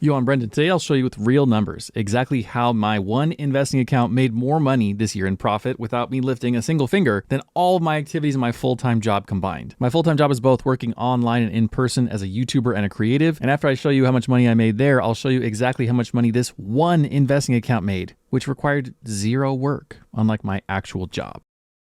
Yo, I'm Brendan. Today I'll show you with real numbers exactly how my one investing account made more money this year in profit without me lifting a single finger than all of my activities in my full-time job combined. My full-time job is both working online and in person as a YouTuber and a creative. And after I show you how much money I made there, I'll show you exactly how much money this one investing account made, which required zero work, unlike my actual job.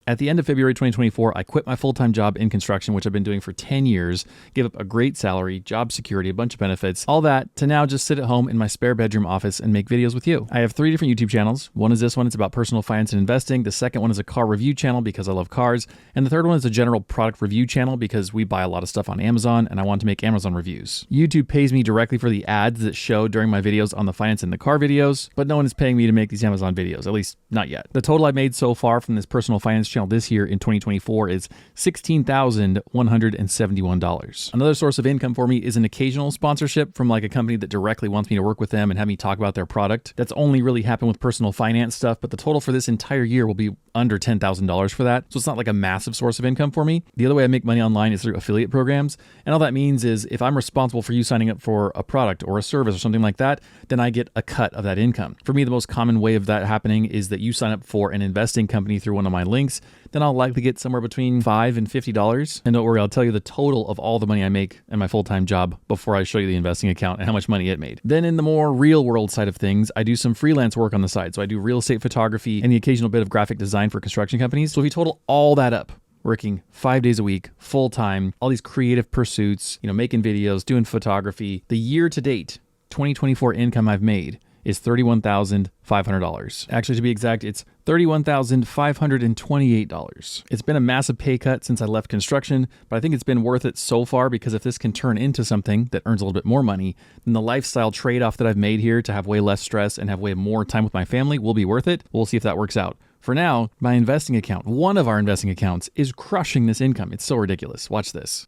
At the end of February 2024, I quit my full-time job in construction, which I've been doing for 10 years, gave up a great salary, job security, a bunch of benefits, all that to now just sit at home in my spare bedroom office and make videos with you. I have 3 different YouTube channels. One is this one. It's about personal finance and investing. The second one is a car review channel because I love cars. And the third one is a general product review channel because we buy a lot of stuff on Amazon and I want to make Amazon reviews. YouTube pays me directly for the ads that show during my videos on the finance and the car videos, but no one is paying me to make these Amazon videos, at least not yet. The total I've made so far from this personal finance channel this year in 2024 is $16,171. Another source of income for me is an occasional sponsorship from like a company that directly wants me to work with them and have me talk about their product. That's only really happened with personal finance stuff, but the total for this entire year will be under $10,000 for that. So it's not like a massive source of income for me. The other way I make money online is through affiliate programs. And all that means is if I'm responsible for you signing up for a product or a service or something like that, then I get a cut of that income. For me, the most common way of that happening is that you sign up for an investing company through one of my links, then I'll likely get somewhere between $5 and $50. And don't worry, I'll tell you the total of all the money I make in my full-time job before I show you the investing account and how much money it made. Then in the more real world side of things, I do some freelance work on the side. So I do real estate photography and the occasional bit of graphic design for construction companies. So if you total all that up, working 5 days a week, full-time, all these creative pursuits, making videos, doing photography, the year to date, 2024 income I've made is $31,500. Actually, to be exact, it's $31,528. It's been a massive pay cut since I left construction, but I think it's been worth it so far because if this can turn into something that earns a little bit more money, then the lifestyle trade-off that I've made here to have way less stress and have way more time with my family will be worth it. We'll see if that works out. For now, my investing account, one of our investing accounts, is crushing this income. It's so ridiculous. Watch this.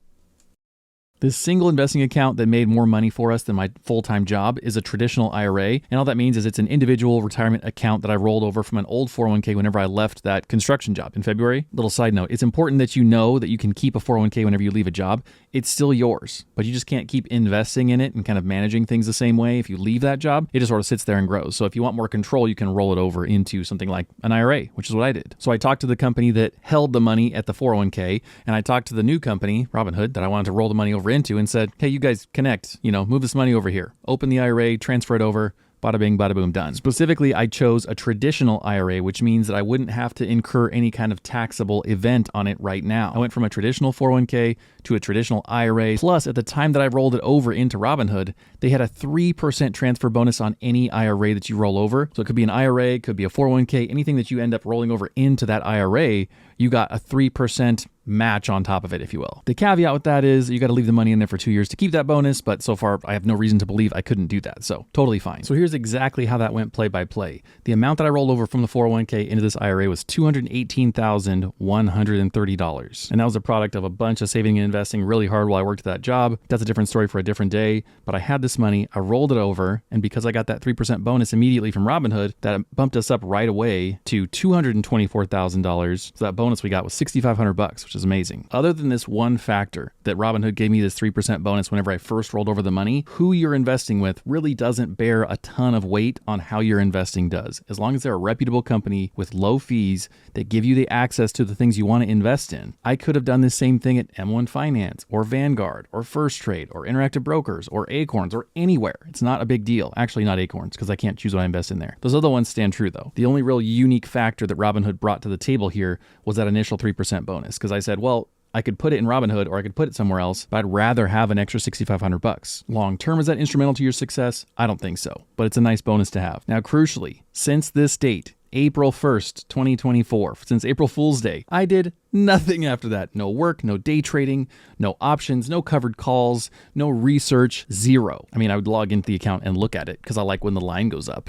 This single investing account that made more money for us than my full-time job is a traditional IRA. And all that means is it's an individual retirement account that I rolled over from an old 401k whenever I left that construction job in February. Little side note, it's important that you know that you can keep a 401k whenever you leave a job. It's still yours, but you just can't keep investing in it and kind of managing things the same way. If you leave that job, it just sort of sits there and grows. So if you want more control, you can roll it over into something like an IRA, which is what I did. So I talked to the company that held the money at the 401k, and I talked to the new company, Robinhood, that I wanted to roll the money over into and said, hey, you guys connect, move this money over here, open the IRA, transfer it over, bada bing, bada boom, done. Specifically, I chose a traditional IRA, which means that I wouldn't have to incur any kind of taxable event on it right now. I went from a traditional 401k to a traditional IRA. Plus, at the time that I rolled it over into Robinhood, they had a 3% transfer bonus on any IRA that you roll over. So it could be an IRA, it could be a 401k, anything that you end up rolling over into that IRA, you got a 3% match on top of it, if you will. The caveat with that is you got to leave the money in there for 2 years to keep that bonus, but so far I have no reason to believe I couldn't do that. So totally fine. So here's exactly how that went play by play. The amount that I rolled over from the 401k into this IRA was $218,130. And that was a product of a bunch of saving and investing really hard while I worked at that job. That's a different story for a different day, but I had this money, I rolled it over, and because I got that 3% bonus immediately from Robinhood, that bumped us up right away to $224,000. So that bonus we got was $6,500, which is amazing. Other than this one factor that Robinhood gave me this 3% bonus whenever I first rolled over the money, who you're investing with really doesn't bear a ton of weight on how your investing does. As long as they're a reputable company with low fees that give you the access to the things you want to invest in. I could have done the same thing at M1 Finance or Vanguard or First Trade or Interactive Brokers or Acorns or anywhere. It's not a big deal. Actually, not Acorns because I can't choose what I invest in there. Those other ones stand true though. The only real unique factor that Robinhood brought to the table here was that initial 3% bonus because I said, well, I could put it in Robinhood or I could put it somewhere else, but I'd rather have an extra $6,500. Long term, is that instrumental to your success? I don't think so, but it's a nice bonus to have. Now, crucially, since this date, April 1st, 2024, since April Fool's Day, I did nothing after that. No work, no day trading, no options, no covered calls, no research, zero. I mean, I would log into the account and look at it because I like when the line goes up,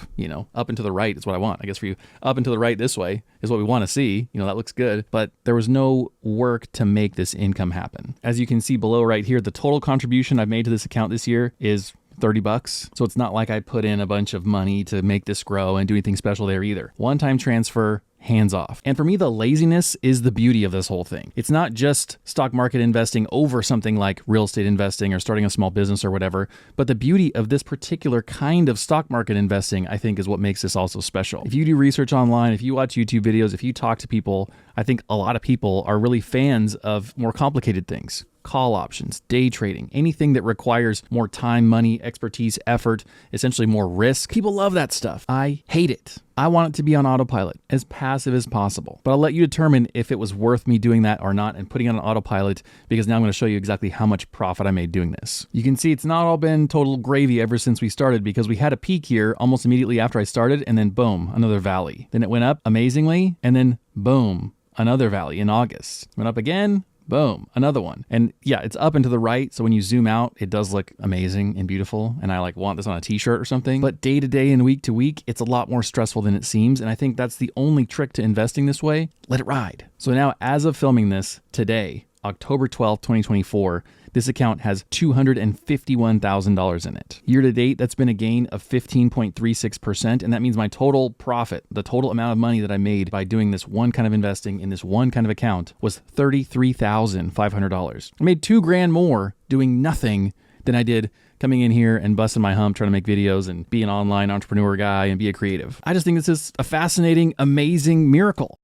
up and to the right is what I want. I guess for you, up and to the right this way is what we want to see. That looks good, but there was no work to make this income happen. As you can see below right here, the total contribution I've made to this account this year is $30. So it's not like I put in a bunch of money to make this grow and do anything special there either. One-time transfer, hands off. And for me, the laziness is the beauty of this whole thing. It's not just stock market investing over something like real estate investing or starting a small business or whatever, but the beauty of this particular kind of stock market investing, I think, is what makes this also special. If you do research online, if you watch YouTube videos, if you talk to people, I think a lot of people are really fans of more complicated things. Call options, day trading, anything that requires more time, money, expertise, effort, essentially more risk. People love that stuff. I hate it. I want it to be on autopilot, as passive as possible. But I'll let you determine if it was worth me doing that or not and putting it on autopilot, because now I'm going to show you exactly how much profit I made doing this. You can see it's not all been total gravy ever since we started, because we had a peak here almost immediately after I started, and then boom, another valley. Then it went up amazingly, and then boom, another valley in August. Went up again. Boom, another one. And yeah, it's up and to the right. So when you zoom out, it does look amazing and beautiful. And I want this on a t-shirt or something. But day to day and week to week, it's a lot more stressful than it seems. And I think that's the only trick to investing this way. Let it ride. So now, as of filming this today, October 12th, 2024, this account has $251,000 in it. Year to date, that's been a gain of 15.36%. And that means my total profit, the total amount of money that I made by doing this one kind of investing in this one kind of account, was $33,500. I made $2,000 more doing nothing than I did coming in here and busting my hump, trying to make videos and be an online entrepreneur guy and be a creative. I just think this is a fascinating, amazing miracle.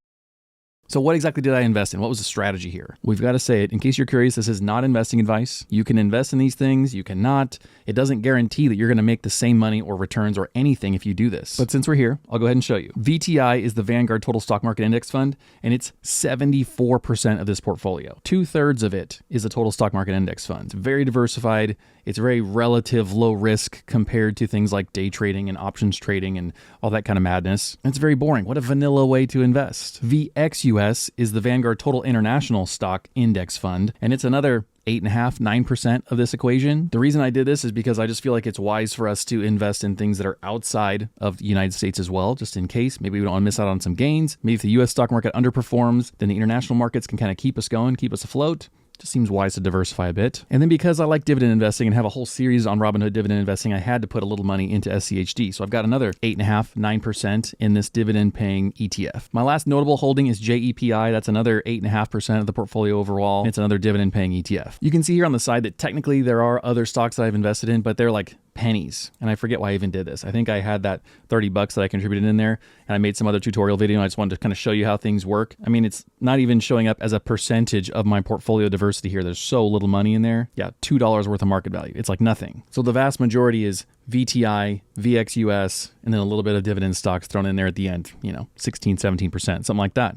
So what exactly did I invest in? What was the strategy here? We've got to say it. In case you're curious, this is not investing advice. You can invest in these things. You cannot. It doesn't guarantee that you're going to make the same money or returns or anything if you do this. But since we're here, I'll go ahead and show you. VTI is the Vanguard Total Stock Market Index Fund, and it's 74% of this portfolio. 2/3 of it is a Total Stock Market Index Fund. It's very diversified. It's very relative low risk compared to things like day trading and options trading and all that kind of madness. And it's very boring. What a vanilla way to invest. VXUS is the Vanguard Total International Stock Index Fund, and it's another 8.5%, 9% of this equation. The reason I did this is because I just feel like it's wise for us to invest in things that are outside of the United States as well, just in case. Maybe we don't want to miss out on some gains. Maybe if the US stock market underperforms, then the international markets can kind of keep us going, keep us afloat. Just seems wise to diversify a bit. And then because I like dividend investing and have a whole series on Robinhood dividend investing, I had to put a little money into SCHD. So I've got another 8.5%, 9% in this dividend paying ETF. My last notable holding is JEPI. That's another 8.5% of the portfolio overall. It's another dividend paying ETF. You can see here on the side that technically there are other stocks that I've invested in, but they're like pennies. And I forget why I even did this. I think I had that $30 that I contributed in there, and I made some other tutorial video. And I just wanted to kind of show you how things work. I mean, it's not even showing up as a percentage of my portfolio diversity here. There's so little money in there. Yeah, $2 worth of market value. It's like nothing. So the vast majority is VTI, VXUS, and then a little bit of dividend stocks thrown in there at the end, 16, 17%, something like that.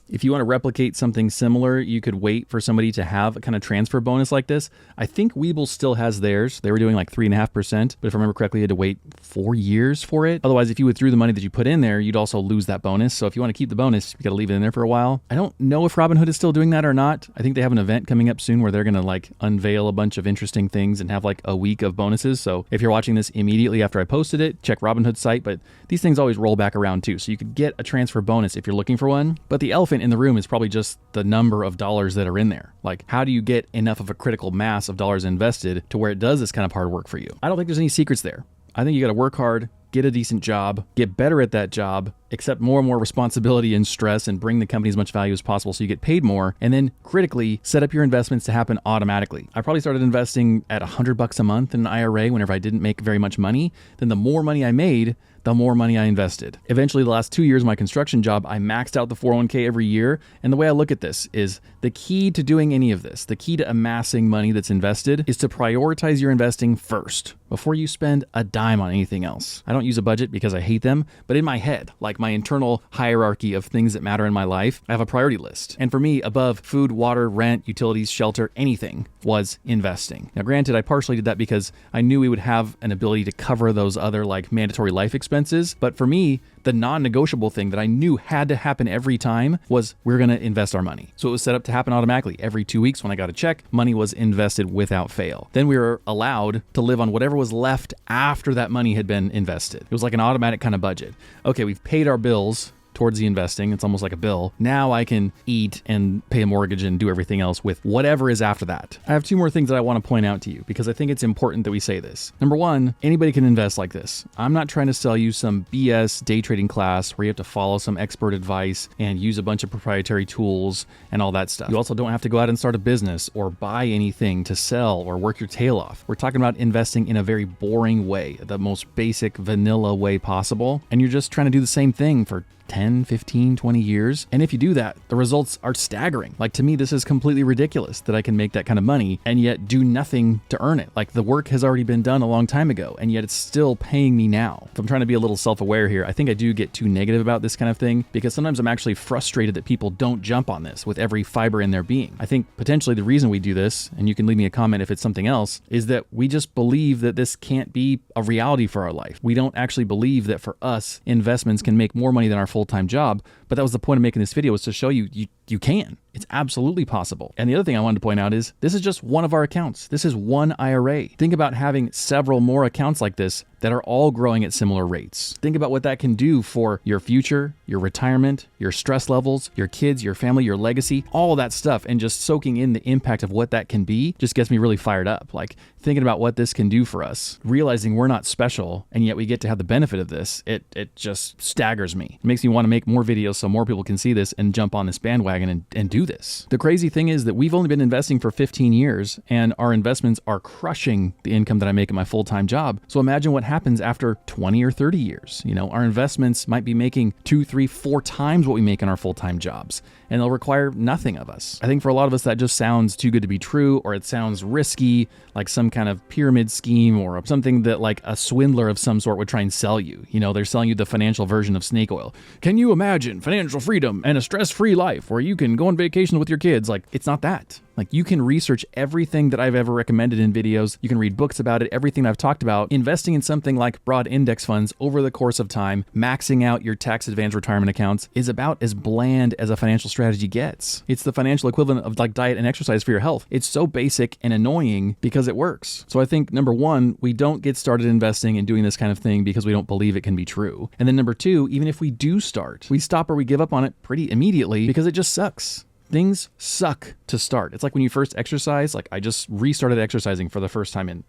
If you want to replicate something similar, you could wait for somebody to have a kind of transfer bonus like this. I think WeBull still has theirs. They were doing like 3.5%, but if I remember correctly, you had to wait 4 years for it. Otherwise, if you withdrew the money that you put in there, you'd also lose that bonus. So if you want to keep the bonus, you got to leave it in there for a while. I don't know if Robinhood is still doing that or not. I think they have an event coming up soon where they're going to unveil a bunch of interesting things and have a week of bonuses. So if you're watching this immediately after I posted it, check Robinhood's site, but these things always roll back around too. So you could get a transfer bonus if you're looking for one, but the elephant in the room is probably just the number of dollars that are in there. How do you get enough of a critical mass of dollars invested to where it does this kind of hard work for you? I don't think there's any secrets there. I think you got to work hard, get a decent job, get better at that job, accept more and more responsibility and stress, and bring the company as much value as possible so you get paid more, and then critically set up your investments to happen automatically. I probably started investing at $100 a month in an IRA whenever I didn't make very much money. Then the more money I made, the more money I invested. Eventually, the last 2 years of my construction job, I maxed out the 401k every year. And the way I look at this is the key to doing any of this, the key to amassing money that's invested, is to prioritize your investing first before you spend a dime on anything else. I don't use a budget because I hate them, but in my head, my internal hierarchy of things that matter in my life, I have a priority list. And for me, above food, water, rent, utilities, shelter, anything was investing. Now, granted, I partially did that because I knew we would have an ability to cover those other mandatory life expenses. But for me, the non-negotiable thing that I knew had to happen every time was we're going to invest our money. So it was set up to happen automatically. Every 2 weeks when I got a check, money was invested without fail. Then we were allowed to live on whatever was left after that money had been invested. It was like an automatic kind of budget. Okay, we've paid our bills. towards the investing. It's almost like a bill. Now I can eat and pay a mortgage and do everything else with whatever is after that. I have two more things that I want to point out to you because I think it's important that we say this. Number one, anybody can invest like this. I'm not trying to sell you some BS day trading class where you have to follow some expert advice and use a bunch of proprietary tools and all that stuff. You also don't have to go out and start a business or buy anything to sell or work your tail off. We're talking about investing in a very boring way, the most basic vanilla way possible. And you're just trying to do the same thing for 10, 15, 20 years. And if you do that, the results are staggering. Like, to me, this is completely ridiculous that I can make that kind of money and yet do nothing to earn it. Like, the work has already been done a long time ago, and yet it's still paying me now. If I'm trying to be a little self-aware here, I think I do get too negative about this kind of thing because sometimes I'm actually frustrated that people don't jump on this with every fiber in their being. I think potentially the reason we do this, and you can leave me a comment if it's something else, is that we just believe that this can't be a reality for our life. We don't actually believe that for us, investments can make more money than our full-time job. But that was the point of making this video, was to show you you can. It's absolutely possible. And the other thing I wanted to point out is this is just one of our accounts. This is one IRA. Think about having several more accounts like this that are all growing at similar rates. Think about what that can do for your future, your retirement, your stress levels, your kids, your family, your legacy, all of that stuff. And just soaking in the impact of what that can be just gets me really fired up. Like, thinking about what this can do for us, realizing we're not special and yet we get to have the benefit of this, it just staggers me. It makes me want to make more videos so more people can see this and jump on this bandwagon and do this. The crazy thing is that we've only been investing for 15 years and our investments are crushing the income that I make at my full-time job. So imagine what happens after 20 or 30 years. You know, our investments might be making 2, 3, 4 times what we make in our full-time jobs, and they'll require nothing of us. I think for a lot of us that just sounds too good to be true, or it sounds risky, like some kind of pyramid scheme or something that like a swindler of some sort would try and sell you. You know, they're selling you the financial version of snake oil. Can you imagine financial freedom and a stress-free life where you can go on vacation with your kids? Like, it's not that. Like, you can research everything that I've ever recommended in videos. You can read books about it, everything I've talked about. Investing in something like broad index funds over the course of time, maxing out your tax advantage retirement accounts, is about as bland as a financial strategy gets. It's the financial equivalent of like diet and exercise for your health. It's so basic and annoying because it works. So I think number one, we don't get started investing and doing this kind of thing because we don't believe it can be true. And then number two, even if we do start, we stop or we give up on it pretty immediately because it just sucks. Things suck to start. It's like when you first exercise. Like, I just restarted exercising for the first time in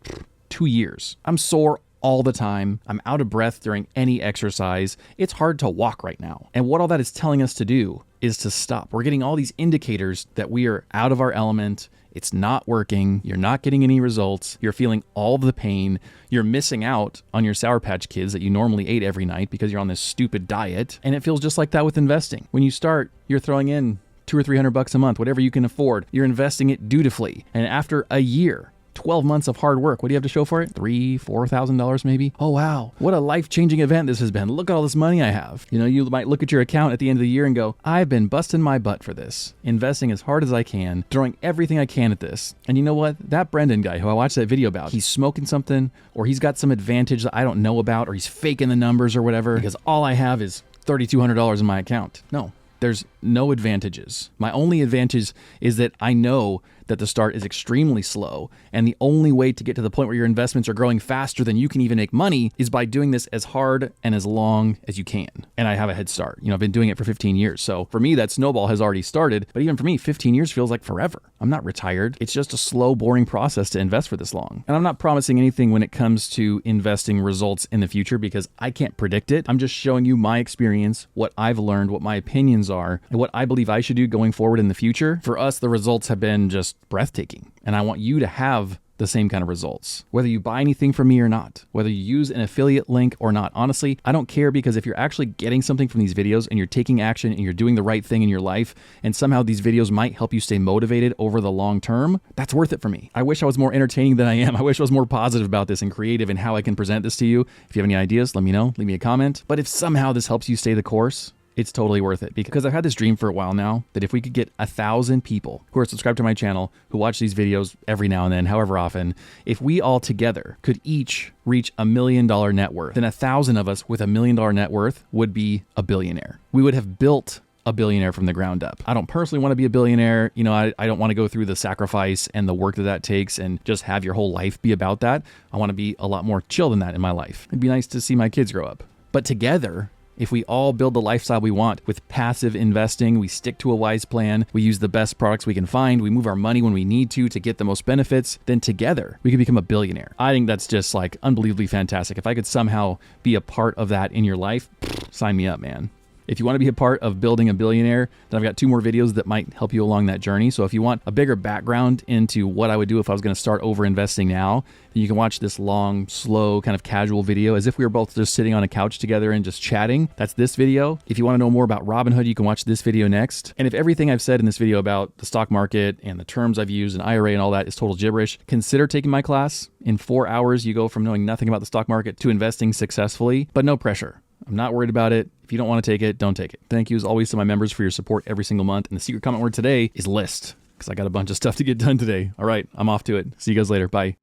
2 years. I'm sore all the time. I'm out of breath during any exercise. It's hard to walk right now. And what all that is telling us to do is to stop. We're getting all these indicators that we are out of our element. It's not working. You're not getting any results. You're feeling all of the pain. You're missing out on your Sour Patch Kids that you normally ate every night because you're on this stupid diet. And it feels just like that with investing. When you start, you're throwing in $200 or $300 a month, whatever you can afford. You're investing it dutifully. And after a year, 12 months of hard work, what do you have to show for it? $3,000, $4,000 maybe? Oh, wow. What a life-changing event this has been. Look at all this money I have. You know, you might look at your account at the end of the year and go, I've been busting my butt for this, investing as hard as I can, throwing everything I can at this. And you know what? That Brendan guy who I watched that video about, he's smoking something, or he's got some advantage that I don't know about, or he's faking the numbers or whatever, because all I have is $3,200 in my account. No. There's no advantages. My only advantage is that I know that the start is extremely slow, and the only way to get to the point where your investments are growing faster than you can even make money is by doing this as hard and as long as you can. And I have a head start. You know, I've been doing it for 15 years. So for me, that snowball has already started. But even for me, 15 years feels like forever. I'm not retired. It's just a slow, boring process to invest for this long. And I'm not promising anything when it comes to investing results in the future because I can't predict it. I'm just showing you my experience, what I've learned, what my opinions are, and what I believe I should do going forward in the future. For us, the results have been just breathtaking. And I want you to have the same kind of results, whether you buy anything from me or not, whether you use an affiliate link or not. Honestly, I don't care, because if you're actually getting something from these videos and you're taking action and you're doing the right thing in your life, and somehow these videos might help you stay motivated over the long term, that's worth it for me. I wish I was more entertaining than I am. I wish I was more positive about this and creative in how I can present this to you. If you have any ideas, let me know, leave me a comment. But if somehow this helps you stay the course, it's totally worth it, because I've had this dream for a while now that if we could get 1,000 people who are subscribed to my channel, who watch these videos every now and then, however often, if we all together could each reach $1 million net worth, then 1,000 of us with $1 million net worth would be a billionaire. We would have built a billionaire from the ground up. I don't personally want to be a billionaire. You know, I don't want to go through the sacrifice and the work that takes and just have your whole life be about that. I want to be a lot more chill than that in my life. It'd be nice to see my kids grow up. But together, If we all build the lifestyle we want with passive investing, we stick to a wise plan, we use the best products we can find, we move our money when we need to get the most benefits, then together we can become a billionaire. I think that's just like unbelievably fantastic. If I could somehow be a part of that in your life, sign me up, man. If you want to be a part of building a billionaire, then I've got 2 more videos that might help you along that journey. So if you want a bigger background into what I would do if I was going to start over investing now, then you can watch this long, slow, kind of casual video as if we were both just sitting on a couch together and just chatting. That's this video. If you want to know more about Robinhood, you can watch this video next. And if everything I've said in this video about the stock market and the terms I've used and IRA and all that is total gibberish, consider taking my class. In 4 hours, you go from knowing nothing about the stock market to investing successfully, but no pressure. I'm not worried about it. If you don't want to take it, don't take it. Thank you as always to my members for your support every single month. And the secret comment word today is list, because I got a bunch of stuff to get done today. All right, I'm off to it. See you guys later. Bye.